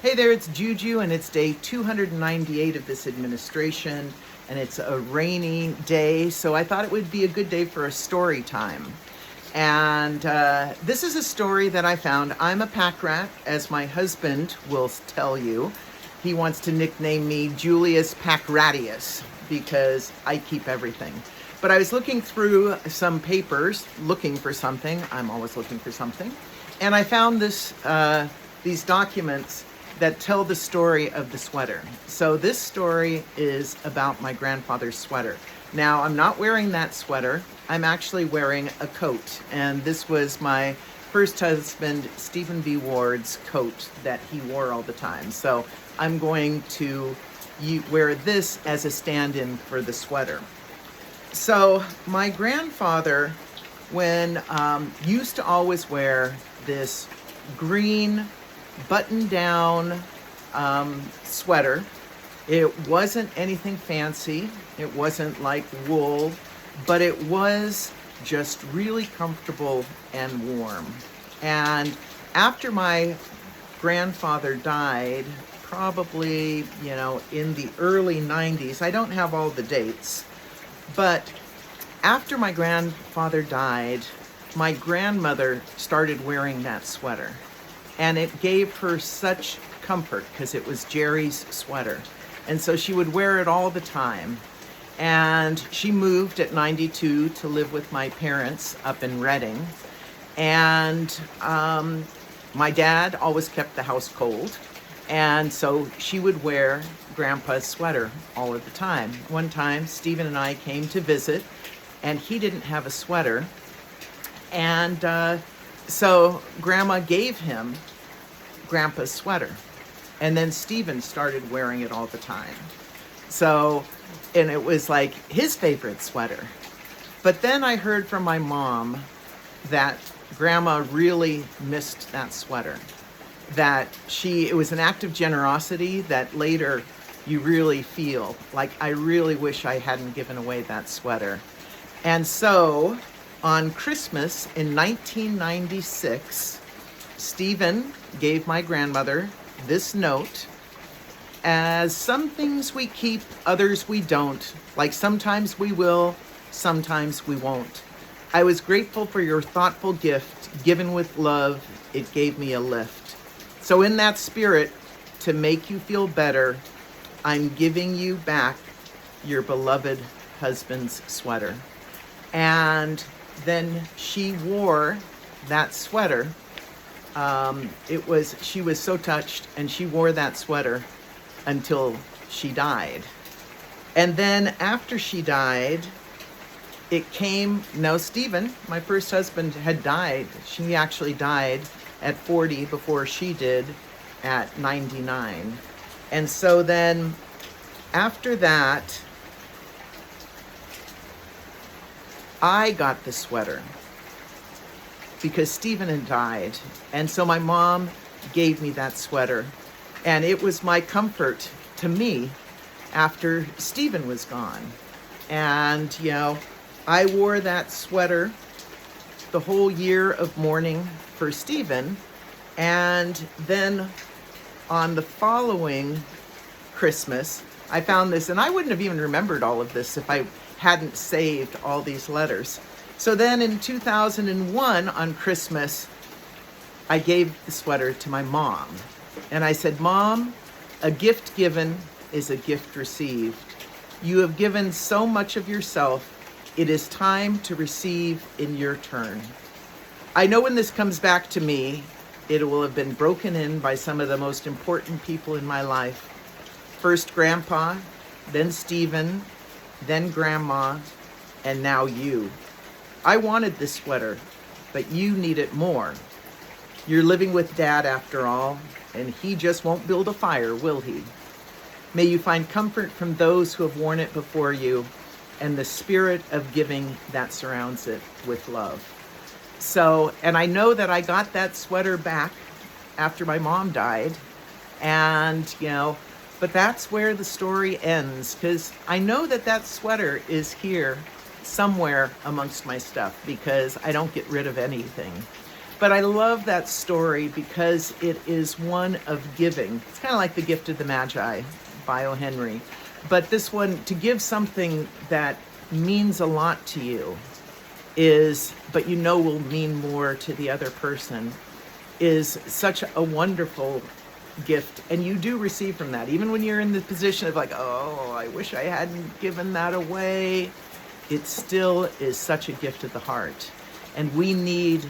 Hey there, it's Juju, and it's day 298 of this administration, and it's a rainy day, so I thought it would be a good day for a story time. And this is a story that I found. I'm a pack rat, as my husband will tell you. He wants to nickname me Julius Packratius because I keep everything. But I was looking through some papers, looking for something. I'm always looking for something. And I found these documents that tell the story of the sweater. So this story is about my grandfather's sweater. Now, I'm not wearing that sweater. I'm actually wearing a coat. And this was my first husband, Stephen B. Ward's coat that he wore all the time. So I'm going to wear this as a stand-in for the sweater. So my grandfather, used to always wear this green button-down sweater. It wasn't anything fancy. It wasn't like wool, but it was just really comfortable and warm. And after my grandfather died, probably, in the early 90s, I don't have all the dates, but after my grandfather died, my grandmother started wearing that sweater. And it gave her such comfort because it was Jerry's sweater. And so she would wear it all the time. And she moved at 92 to live with my parents up in Redding. And my dad always kept the house cold. And so she would wear Grandpa's sweater all of the time. One time, Stephen and I came to visit, and he didn't have a sweater. And so Grandma gave him Grandpa's sweater. And then Stephen started wearing it all the time. So, and it was like his favorite sweater. But then I heard from my mom that Grandma really missed that sweater. That it was an act of generosity that later you really feel like, I really wish I hadn't given away that sweater. And so on Christmas in 1996, Stephen gave my grandmother this note. As some things we keep, others we don't. Like sometimes we will, sometimes we won't. I was grateful for your thoughtful gift, given with love. It gave me a lift. So in that spirit, to make you feel better, I'm giving you back your beloved husband's sweater. And then she wore that sweater. She was so touched, and she wore that sweater until she died. And then after she died, Stephen, my first husband, had died. She actually died at 40 before she did at 99. And so then after that, I got the sweater because Stephen had died. And so my mom gave me that sweater. And it was my comfort to me after Stephen was gone. And, I wore that sweater the whole year of mourning for Stephen. And then on the following Christmas, I found this, and I wouldn't have even remembered all of this if I hadn't saved all these letters. So then in 2001 on Christmas, I gave the sweater to my mom. And I said, Mom, a gift given is a gift received. You have given so much of yourself. It is time to receive in your turn. I know when this comes back to me, it will have been broken in by some of the most important people in my life. First Grandpa, then Stephen, then Grandma, and now you. I wanted this sweater, but you need it more. You're living with Dad after all, and he just won't build a fire, will he? May you find comfort from those who have worn it before you, and the spirit of giving that surrounds it with love. So, and I know that I got that sweater back after my mom died, and, but that's where the story ends, because I know that sweater is here somewhere amongst my stuff, because I don't get rid of anything. But I love that story because it is one of giving. It's kind of like The Gift of the Magi by O. Henry. But this one, to give something that means a lot to you but you know will mean more to the other person, is such a wonderful gift. And you do receive from that. Even when you're in the position of like, oh, I wish I hadn't given that away, it still is such a gift of the heart. And we need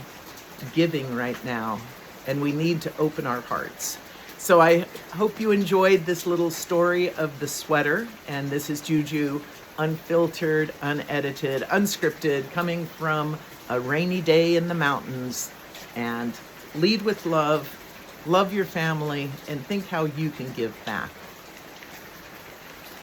giving right now, and we need to open our hearts. So I hope you enjoyed this little story of the sweater, and this is Juju, unfiltered, unedited, unscripted, coming from a rainy day in the mountains. And lead with love your family, and think how you can give back.